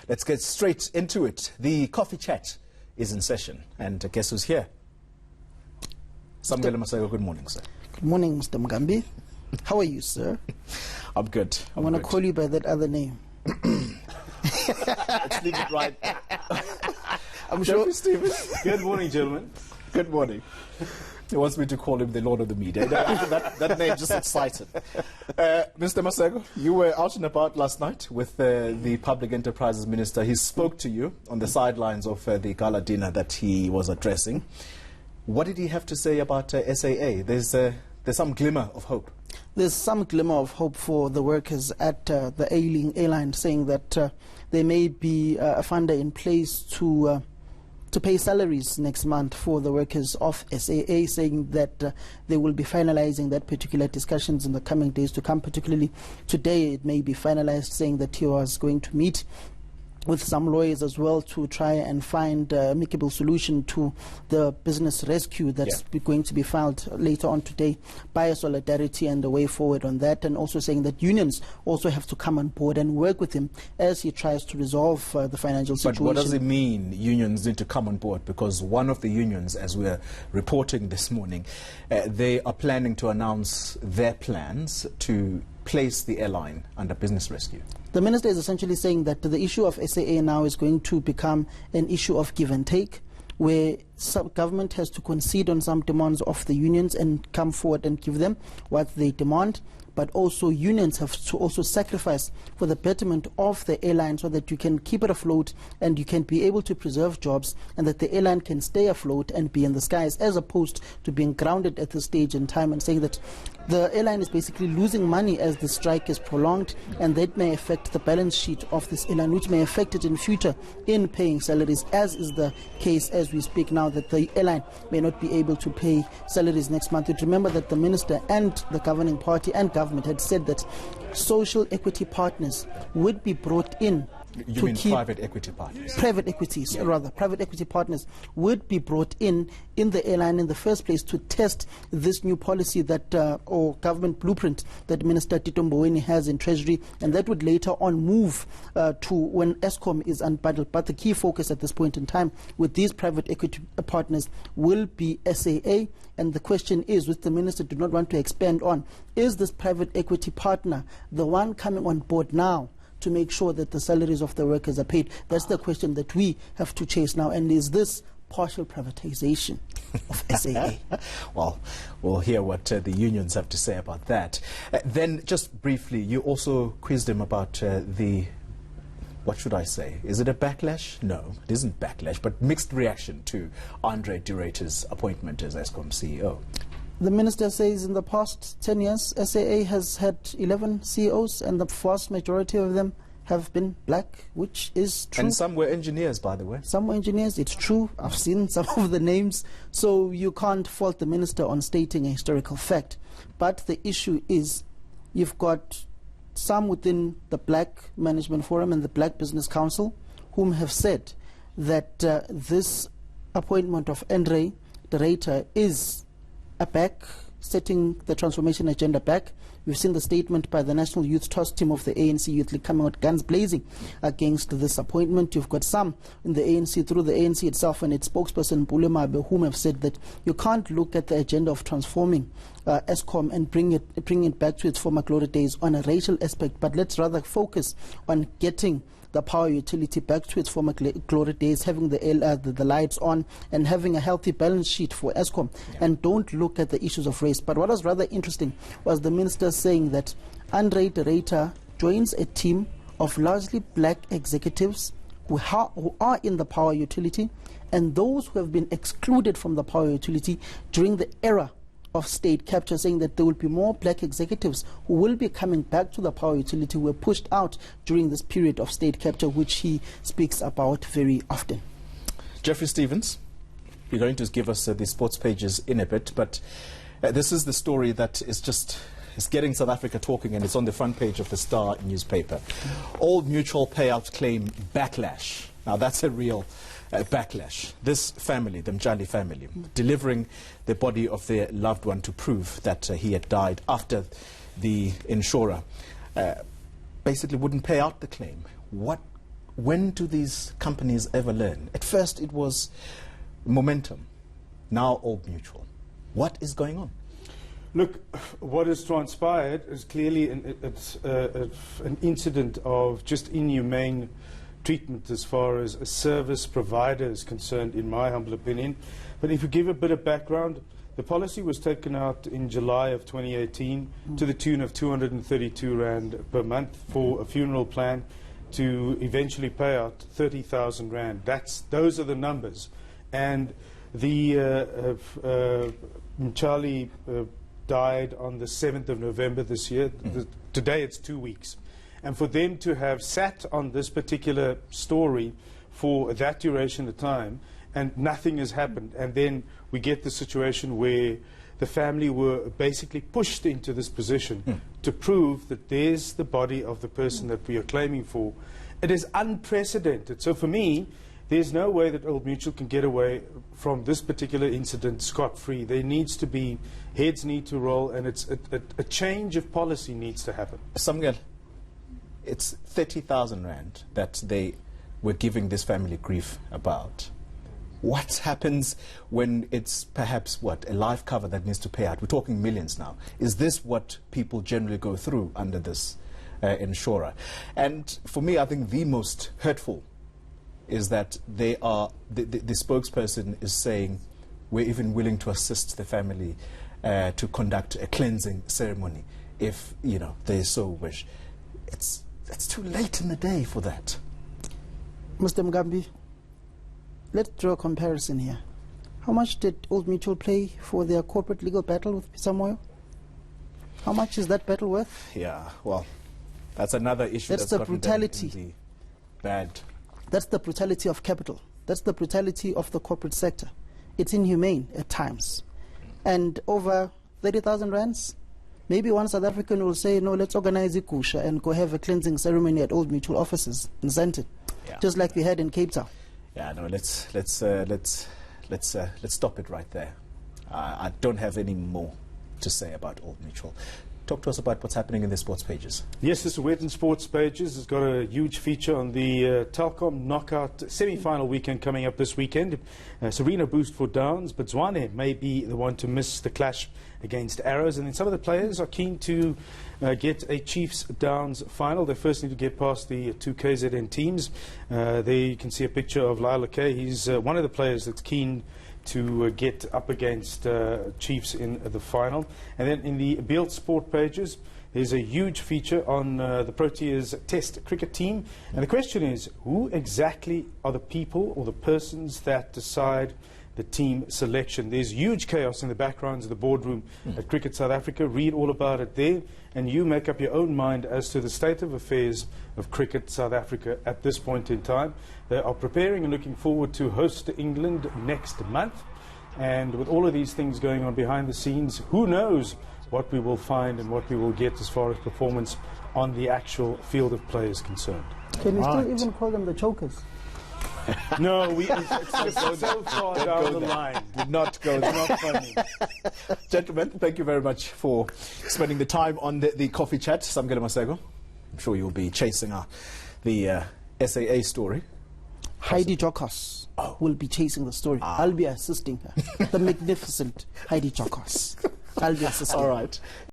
Let's get straight into it. The coffee chat is in session, and guess who's here? Samkele Maseko, good morning, sir. Good morning, Mr. Mugambi. How are you, sir? I'm good. I want to call you by that other name. Let's leave it right. I'm sure. Stevens. Good morning, gentlemen. Good morning. He wants me to call him the Lord of the Media. That name just excited. Mr. Maseko, you were out and about last night with the Public Enterprises Minister. He spoke to you on the sidelines of the gala dinner that he was addressing. What did he have to say about SAA? There's some glimmer of hope. There's some glimmer of hope for the workers at the airline, saying that there may be a funder in place to pay salaries next month for the workers of SAA, saying that they will be finalizing that particular discussions in the coming days to come. Particularly today, it may be finalized, saying that he was going to meet with some lawyers as well to try and find an amicable solution to the business rescue that's going to be filed later on today by Solidarity, and the way forward on that, and also saying that unions also have to come on board and work with him as he tries to resolve the financial situation. But what does it mean unions need to come on board? Because one of the unions, as we're reporting this morning, they are planning to announce their plans to place the airline under business rescue. The minister is essentially saying that the issue of SAA now is going to become an issue of give and take, where some government has to concede on some demands of the unions and come forward and give them what they demand, but also unions have to also sacrifice for the betterment of the airline so that you can keep it afloat and you can be able to preserve jobs, and that the airline can stay afloat and be in the skies, as opposed to being grounded at this stage in time, and saying that the airline is basically losing money as the strike is prolonged, and that may affect the balance sheet of this airline, which may affect it in future in paying salaries, as is the case as we speak now, that the airline may not be able to pay salaries next month. You remember that the minister and the governing party and government had said that social equity partners would be brought in. You mean private equity partners? Private equities, rather. Private equity partners would be brought in the airline in the first place to test this new policy that, or government blueprint that Minister Tito Mboweni has in Treasury, and that would later on move to when Eskom is unbundled. But the key focus at this point in time with these private equity partners will be SAA, and the question is, which the minister did not want to expand on, is this private equity partner the one coming on board now to make sure that the salaries of the workers are paid? That's the question that we have to chase now. And is this partial privatization of SAA? Well, we'll hear what the unions have to say about that. Then, just briefly, you also quizzed him about what should I say? Is it a backlash? No, it isn't backlash, but mixed reaction to Andre de Ruyter's appointment as Eskom CEO. The minister says in the past 10 years, SAA has had 11 CEOs, and the vast majority of them have been black, which is true. And some were engineers, by the way. Some were engineers, it's true. I've seen some of the names. So you can't fault the minister on stating a historical fact. But the issue is, you've got some within the Black Management Forum and the Black Business Council whom have said that this appointment of Andre de Ruyter is setting the transformation agenda back. We've seen the statement by the National Youth Task Team of the ANC Youth League coming out guns blazing against this appointment. You've got some in the ANC, through the ANC itself and its spokesperson Bulemabe, whom have said that you can't look at the agenda of transforming Eskom and bring it back to its former glory days on a racial aspect, but let's rather focus on getting the power utility back to its former glory days, having the lights on and having a healthy balance sheet for Eskom, and don't look at the issues of race. But what was rather interesting was the minister saying that Andre de Ruyter joins a team of largely black executives who are in the power utility, and those who have been excluded from the power utility during the era of state capture, saying that there will be more black executives who will be coming back to the power utility, who were pushed out during this period of state capture, which he speaks about very often. Jeffrey Stevens, you're going to give us the sports pages in a bit, but this is the story that is getting South Africa talking, and it's on the front page of the Star newspaper. Old mutual payout claim backlash. Now that's a real backlash. This family, the Mjali family, delivering the body of their loved one to prove that he had died after the insurer basically wouldn't pay out the claim. What when do these companies ever learn? At first it was Momentum, now Old Mutual. What is going on? Look, what has transpired is clearly an incident of just inhumane treatment as far as a service provider is concerned, in my humble opinion. But if you give a bit of background, the policy was taken out in July of 2018 to the tune of 232 Rand per month for a funeral plan to eventually pay out 30,000 Rand. Those are the numbers. And the Charlie died on the 7th of November this year. Today it's 2 weeks. And for them to have sat on this particular story for that duration of time and nothing has happened, and then we get the situation where the family were basically pushed into this position to prove that there's the body of the person that we are claiming for. It is unprecedented. So for me, there's no way that Old Mutual can get away from this particular incident scot-free. There needs to be, heads need to roll, and a change of policy needs to happen. Samkele, it's 30,000 Rand that they were giving this family grief about. What happens when it's perhaps, a life cover that needs to pay out? We're talking millions now. Is this what people generally go through under this insurer? And for me, I think the most hurtful is that the spokesperson is saying we're even willing to assist the family to conduct a cleansing ceremony if they so wish. It's too late in the day for that. Mr. Mgambi, let's draw a comparison here. How much did Old Mutual pay for their corporate legal battle with Samoyo? How much is that battle worth? Yeah, well, that's another issue. That's the brutality. Bad. That's the brutality of capital. That's the brutality of the corporate sector. It's inhumane at times. And over 30,000 rands, maybe one South African will say, no, let's organize Ikusha and go have a cleansing ceremony at Old Mutual offices in Zenton, just like we had in Cape Town. Yeah, no, let's stop it right there. I don't have any more to say about Old Mutual. Talk to us about what's happening in the sports pages. Yes, this Wetton Sports Pages has got a huge feature on the Telkom knockout semi-final weekend coming up this weekend. Serena boost for Downs, but Zwane may be the one to miss the clash against Arrows. And then some of the players are keen to get a Chiefs Downs final. They first need to get past the two KZN teams. There you can see a picture of Lyle Kay. He's one of the players that's keen to get up against Chiefs in the final. And then in the Beeld Sport pages, there's a huge feature on the Proteas Test cricket team. And the question is, who exactly are the people or the persons that decide the team selection? There's huge chaos in the backgrounds of the boardroom at Cricket South Africa. Read all about it there, and you make up your own mind as to the state of affairs of Cricket South Africa at this point in time. They are preparing and looking forward to host England next month. And with all of these things going on behind the scenes, who knows what we will find and what we will get as far as performance on the actual field of play is concerned. Can we still even call them the chokers? No, it's so far down the line. Do not go there. It's not funny. Gentlemen, thank you very much for spending the time on the coffee chat. Samkele Maseko, I'm sure you'll be chasing the SAA story. Heidi Jokos will be chasing the story. I'll be assisting her. The magnificent Heidi Jokos. I'll be assisting. All right.